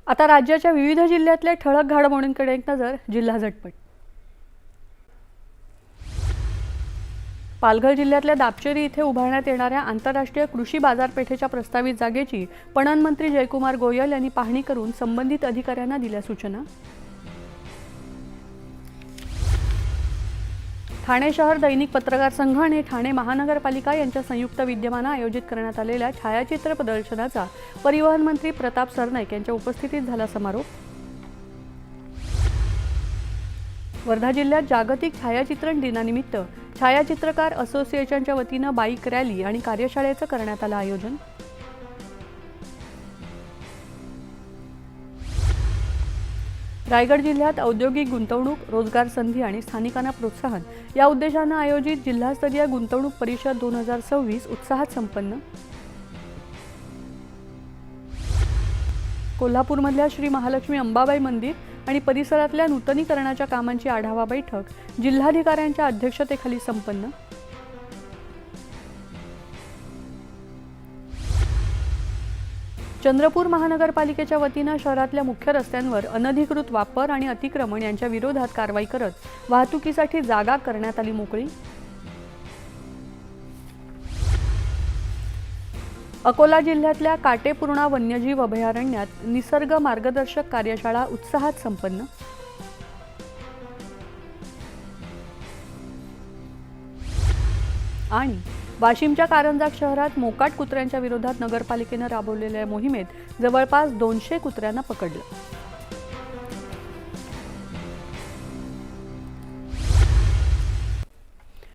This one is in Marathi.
आता राज्याच्या विविध जिल्ह्यातल्या ठळक घडामोडींकडे एक नजर. जिल्हा झटपट. पालघर जिल्ह्यातल्या दापचेरी इथे उभारण्यात येणाऱ्या आंतरराष्ट्रीय कृषी बाजारपेठेच्या प्रस्तावित जागेची पणन मंत्री जयकुमार गोयल यांनी पाहणी करून संबंधित अधिकाऱ्यांना दिल्या सूचना. ठाणे शहर दैनिक पत्रकार संघ आणि ठाणे महानगरपालिका यांच्या संयुक्त विद्यमाने आयोजित करण्यात आलेल्या छायाचित्र प्रदर्शनाचा परिवहन मंत्री प्रताप सरनाईक यांच्या उपस्थितीत झाला समारोप. वर्धा जिल्ह्यात जागतिक छायाचित्रण दिनानिमित्त छायाचित्रकार असोसिएशनच्या वतीने बाईक रॅली आणि कार्यशाळेचं करण्यात आलं आयोजन. रायगड जिल्ह्यात औद्योगिक गुंतवणूक, रोजगार संधी आणि स्थानिकांना प्रोत्साहन या उद्देशाने आयोजित जिल्हास्तरीय गुंतवणूक परिषद 2026 उत्साहात संपन्न. कोल्हापूरमधल्या श्री महालक्ष्मी अंबाबाई मंदिर आणि परिसरातल्या नूतनीकरणाच्या कामांची आढावा बैठक जिल्हाधिकाऱ्यांच्या अध्यक्षतेखाली संपन्न. चंद्रपूर महानगरपालिकेच्या वतीने शहरातल्या मुख्य रस्त्यांवर अनधिकृत वापर आणि अतिक्रमण यांच्या विरोधात कारवाई करत वाहतुकीसाठी जागा करण्यात आली मोकळी. अकोला जिल्ह्यातल्या काटेपूर्णा वन्यजीव अभयारण्यात निसर्ग मार्गदर्शक कार्यशाळा उत्साहात संपन्न. आणि वाशिमच्या कारंजा शहरात मोकाट कुत्र्यांच्या विरोधात नगरपालिकेने राबवलेल्या मोहिमेत जवळपास 200 कुत्र्यांना पकडलं.